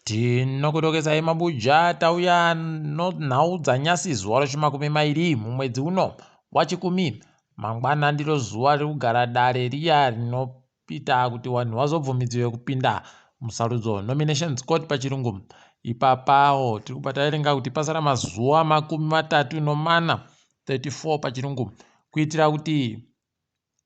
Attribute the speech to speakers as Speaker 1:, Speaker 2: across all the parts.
Speaker 1: Tinokudokedzai mabuja tauya nhau dzanyasi zuva rechimakumi mumwedzi uno waChikumi. Mangwana ndiro zuva riri kugara dare riya rinopita kuti vanhu vazobvumidziwe kupinda musarudzo, nominations court pachirungu. Ipapawo tiri kubva taverenga kuti pasara mazuva 34 34 pachirungu kuitira kuti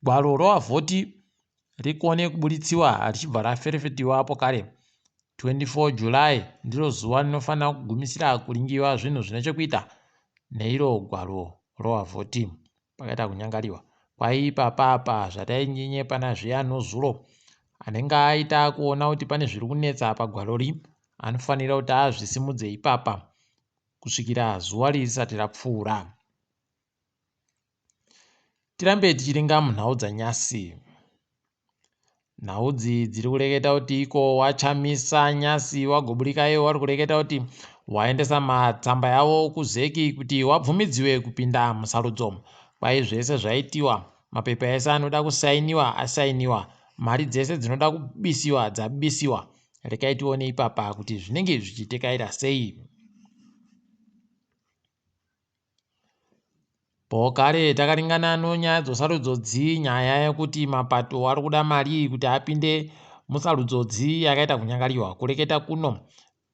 Speaker 1: gwaro rovavhoti rikone kuburitsiwa richibva raferefetiwapo kare. 24 July ndiro zuva rinofanira kugumisira kuringiwa zvinhu zvine chekuita neiro gwaro rovavhoti pakaita kunyangariwa. Kwaipapapa zvatainyenyepana pana zviyano zuro anenge aita kuona kuti pane zviri kunetsa pagwarori anofanira kuti azvisimudze ipapa kusvikira zuva risati rapfuura. Tirambe tichiringa munhau dzanyasi. Nhau dziri kureketa kuti iko waChamisa nyasi wagoburikayo wari kureketa kuti waendesa matsamba yavo kuZEC kuti wabvumidziwe kupinda musarudzo. Kwai zvese zvaitiwa, mapepa ese anoda kusainiwa asainiwa, mari dzese dzinoda kubisiwa dzabisiwa. Rekai tione ipapa kuti zvinenge zvichitekaira sei. Pokare takaringana nyaya dzosarudzodzi, nyaya yekuti mapato ari kuda mari kuti apinde musarudzodzi yakaita kunyangariwa. Kureketa kuno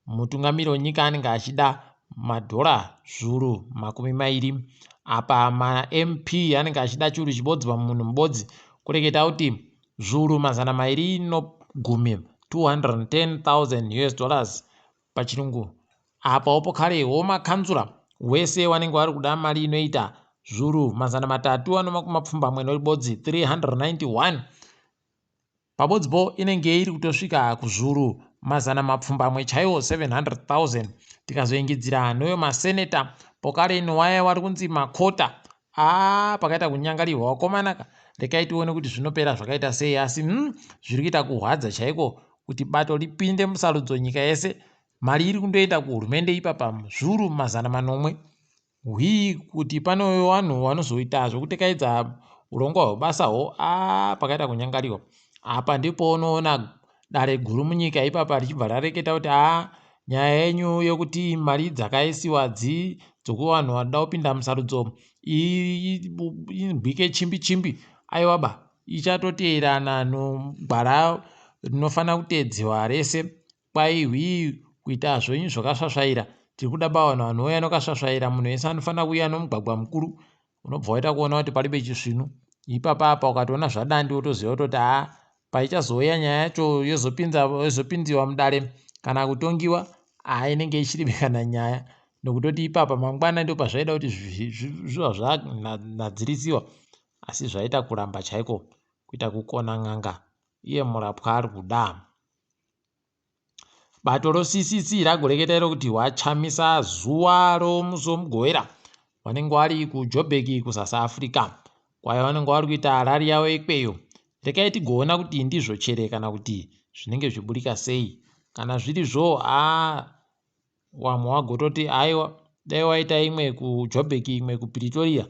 Speaker 1: mutungamiri wenyika anenge achida madhora zviuru 20. Apa ma-MP anenge achida chiuru chibodzi pamunhu mubodzi. Kureketa kuti zviuru 210 $210,000 pachirungu. Apa opo karewo makanzura wese wanenge wari kuda mari inoita zviuru 320 neribodzi 391. Pabodzipo inenge iri kutosvika kuzviuru 100 chaiwo 700,000. Tikazoingidzira neyo maseneta pokare inowaya wari kunzi makota pakaita kunyangarirwa wakomanaka. Rekai tione kuti zvinopera zvakaita sei, asi zviri kuita kuhwadza chaiko kuti bato ripinde musarudzo nyika yese. Mari iri kundoenda kuhurumende ipapa zviuru 400. Kuti pano vanhu vanozoita zvokutekaidza urongwa hwebasaho pakaita kunyangariwa. Apa ndipo unoona dare guru munyika ipapa richibva rareketa kuti nyaya yenyu yokuti mari dzakaisiwa dzokuvanhu vanoda kupinda musarudzo ibwike chimbi aiwaba ichatoteerana nogwara rinofanira kuteedziwa rese. Kwai kuita zvenyu zvakasvasvaira tiri kuda vanhu vanouya nokasvasvaira. Munhu wese anofanira kuuya nomugwagwa mukuru unobva waita kuona kuti paribe chisvinu. Ipapa ukatoona zvadandi wotoziva kuti paichazouya nyaya yacho yozopindiwa mudare kana kutongiwa inenge ichiribe kana nyaya, nokutoti ipapa mangwana ndipo pazvaida kuti zviva zvanadzirisiwa, asi zvaita kuramba chaiko kuita kukona n'anga iye murapwa ari kuda. Bato roCCC ragoreketa kuti waChamisa zuva romugowera vanenge vari kuJoburg kuSouth Africa, kwayo vanenge vari kuita rari yavo ikweyo. Rekai tigoona kuti ndizvo chere kana kuti zvinenge zviburika sei. Kana zvirizvo wamwe wagototi aiwa dai waita imwe kuJoburg imwe kuPretoria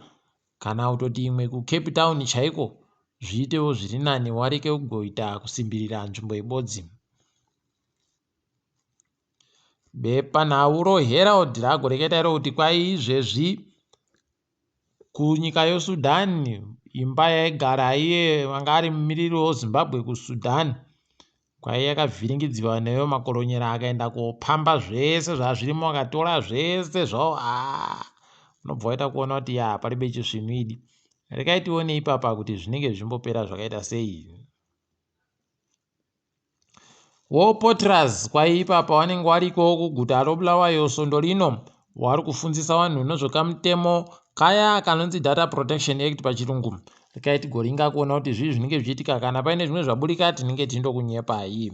Speaker 1: kana kutoti imwe kuCape Town chaiko zviitewo zviri nani, wareke kugoita kusimbirira nzvimbo ibodzi. Bepanhau roHerald ragoreketa kuti kwai izvezvi kunyika yoSudan, imba yaigara iye vanga ari mumiriri weZimbabwe kuSudan, kwai yakavhiringidziwa neyo makoronyera akaenda kopamba zvese zvazvirimo, akatora zvese zvavo. Unobva waita kuona kuti paribe chisvinu idi. Rekai tione ipapa kuti zvinenge zvimbopera zvakaita sei. Wopotters kwai ipapa vanenge variko kuguta roBulawayo Sondo rino vari kufundzisa vanhu nezvekamutemo kaya kanonzi Data Protection Act pachirungu. Rekai tigoringa kuona kuti zvii zvinenge zvichiitika. Kana paine zvimwe zvaburika tinenge tindokunyepai.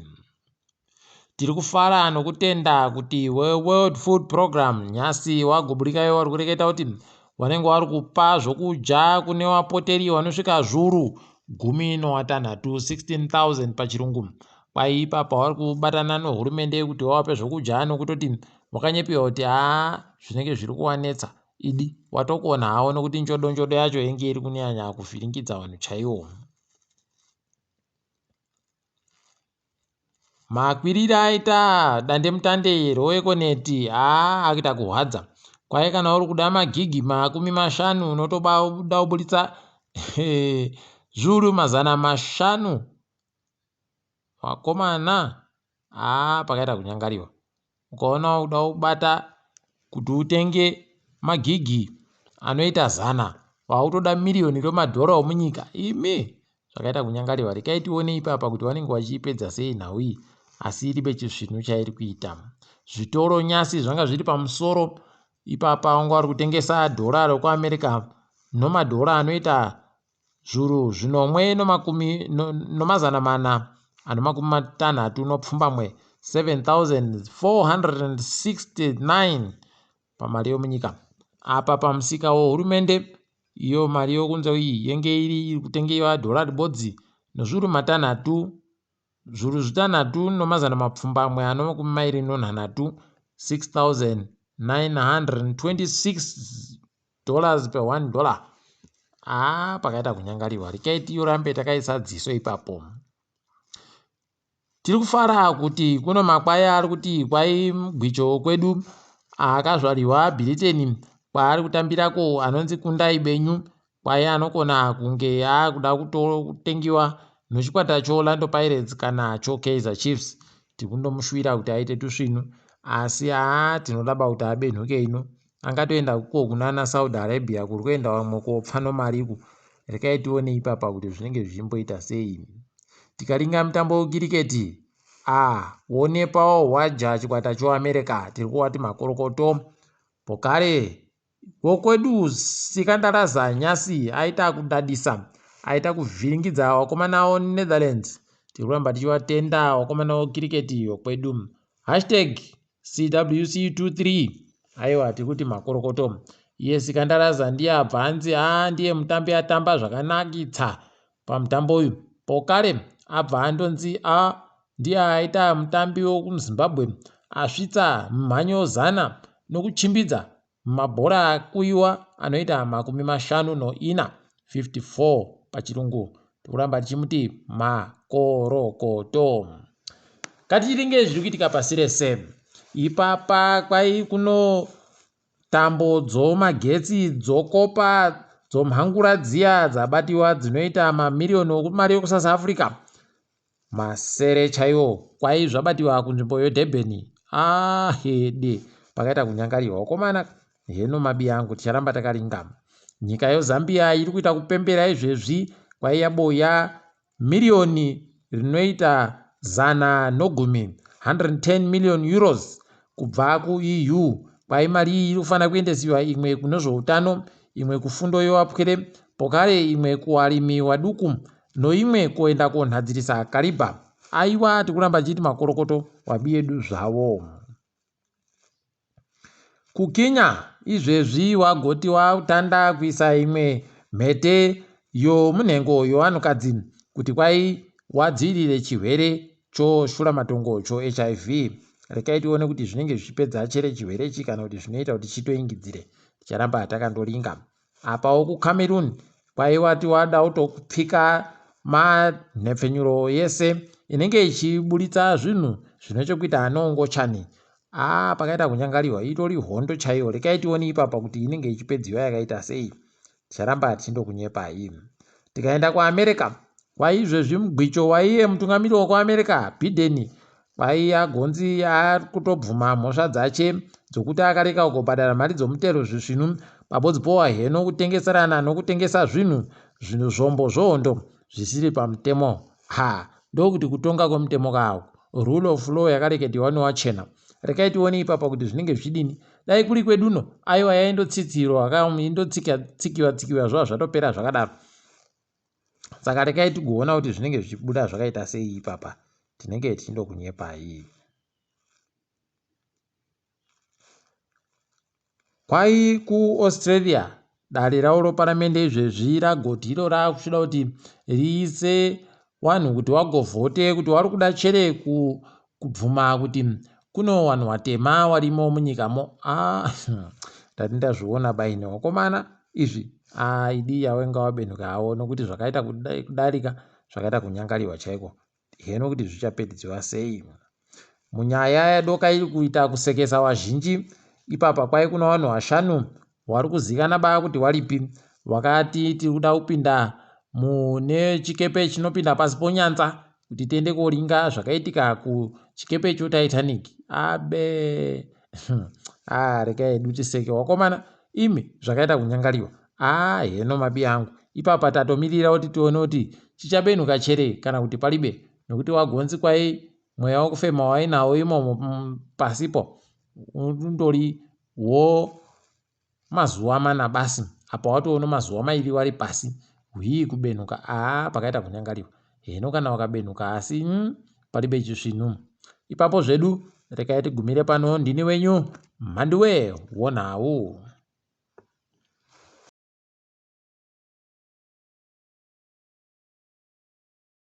Speaker 1: Tiri kufara nokutenda kuti World Food Program nyasi wagoburikayo vari kureketa kuti vanenge vari kupa zvokudya kune vapoteri vanosvika zviuru 16,000 16,000 pachirungu. Kwai ipapa vari kubatana nehurumende kuti vawape zvokudya nokutoti vakanyepiwa kuti zvinenge zviri kuwanetsa. Idi watokona hawo nokuti njodo yacho yenge iri kunyanya kuvhiringidza vanhu chaiwo. makwirira aita dandemutande roekoneti akuita kuhwadza. Kwaye kana uri kuda magigi 50 unotoda kubuditsa zviuru 500 wakomana. Pakaita kunyangariwa. Ukaona uda kubata kuti utenge magigi anoita 100 wautoda miliyoni remadhora omunyika. Imi zvakaita kunyangariwa. Rekai tione ipapa kuti vanenge vachiipedza sei nhau iyi, asi iribe chisvinu chairi kuita. Zvitoro nyasi zvanga zviri pamusoro ipapa, wanga vari kutengesa dhora rekuAmerica nomadhora anoita zviuru 1460 7,469 pamari yomunyika. Apa pamusika wehurumende iyo mari yokunze iyi yenge iri kutengewa dhora ribodzi nezviuru 6 zviuru 6,296 $6,926 per $1. Pakaita kunyangariwa. Rekai tirambe takaisa dziso ipapo. Tiri kufara kuti kuno makwaya ari kuti kwai mugwicho kwedu akazvariwa bulletin kwaari kutambirako anonzi Kundai Benyu, kwaye anokona kunge akuda kutengiwa nochikwata choOrlando Pirates kana choKaizer Chiefs. Tikundomushwira kuti aite tusvinu, asi tinodaba kuti abenhuke ino. Angatoenda kuko kunana Saudi Arabia kuri kuenda wamwe kopfa nomariku. Rekai tione ipapa kuti zvinenge zvichimboita sei. Tikaringa mutambo wekiriketi, wonepawo hwaja chikwata choAmerica, tiri kuwati makorokoto. Pokare wokwedu Sikandar Raza nyasi aita kudadisa, aita kuvhiringidza wakomana wo Netherlands. Tiri kuramba tichivatenda wakomana wekiriketi yokwedu. #CWC23. Aiwa, tiri kuti makorokoto. Iye Sikandar Raza ndiye abvanzi, ndiye mutambi atamba zvakanakitsa pamutambo uyu. Pokare abva andonzi ndiye aita mutambi wekuZimbabwe asvitsa mhanyo 100 nokuchimbidza mabhora akuyiwa anoita 54 54 pachirungu. Tikuramba tichimuti makorokoto. Ngatiringe zviri kuitika pasi rese. Ipapa kwai kuno tambo dzomagetsi dzokopa dzomhangura dziya dzabatiwa dzinoita mamiliyoni okumari yokuSouth Africa. Masere chaiwo kwai zvabatiwa kunzvimbo yeDurban. Hede pakaita kunyangariwa. Wakomana heno mabi angu ticharamba takaringa. Nyika yeZambia iri kuita kupembera izvezvi kwai yaboya miliyoni rinoita 110 million euros kubva kuEU. Kwai mari iyi iri kufanira kuendesiwa imwe kuno zveutano, imwe kufundo yevapwere, pokare imwe kuwarimi waduku noimwe kuenda konhadzirisa kariba. Aiwa, tikuramba tichiti makorokoto wabi yedu zvavo. Kukenya izvezvi wagoti watanda kuisa imwe mhete yomunhengo yowanhukadzi kuti kwai wadzivirire chirwere choshuramatongo choHIV. Rekai tione kuti zvinenge zvichipedza chere chirwere ichi kana kuti zvinoita kuti chitoingidzire. Ticharamba takandoringa. Apawo kuCameroon kwai wati wada kutopfika manhepfenyuro yese inenge ichiburitsa zvinhu zvinochokuita anoongochani. Pakaita kunyangariwa. Itori hondo chaiyo. Rekai tione ipapa kuti inenge ichipedziwa yakaita sei. Ticharamba tichindokunyepai. Tikaenda kuAmerica kwai izvezvi mugwicho waiye mutungamiri wekuAmerica Biden kwai agonzi kutobvuma mhosva dzache dzokuti akareka kugobhadhara mari dzomutero zvisvinu pabodzipowa heno kutengeserana nokutengesa zvinhu zvombo zvohondo zvisiri pamutemo. Ndokuti kutonga kwemutemo kawo. Rule of law yakareketewa newachena. Rekai tione ipapa kuti zvinenge zvidini. Dai kuri kweduno aiwa yaindotsitsirwa indotsikiwa zvava zvatopera zvakadaro. Saka rekai tigoona kuti zvinenge zvichibuda zvakaita sei ipapa. Tinenge tichindokunyepai. Kwai kuAustralia dare ravo roparamende izvezvi ragoti iro rakusvida kuti riise wanhu kuti wagovhote kuti wari kuda chere kubvuma kuti kuno wanhu watema warimo munyikamo. Ndati ndazviona baine wakomana izvi idi yawenga wabenhuka hawo nokuti zvakaita kudarika zvakaita kunyangariwa chaiko. heno kuti zvichapedzwa sei. Munyaya yadoka iri kuita kusekesa wazhinji, ipapa kwai kuna vanhu vashanu wari kuzikanwa baa kuti waripi, wakati tiri kuda kupinda mune chikepe chinopinda pasi ponyanza kuti tiende koringa zvakaitika kuchikepe cho Titanic. Abe rekai edu tiseke wakomana imi zvakaita kunyangariwa. Heno mabi angu, ipapa tatomirira kuti tione kuti chichabenuka chere kana kuti palibe, nokuti wagonzi kwai mweya wokufema wainawo imomo pasipo undori mazuva 4 basi, apa watoona mazuva 2 wari pasi kubenuka. Pakaita kunyangariwa. Heno kana wakabenuka asi palibe chisvinu. Ipapo zvedu rekai tigumire pano. Ndini wenyu Mhanduwe WeNhau.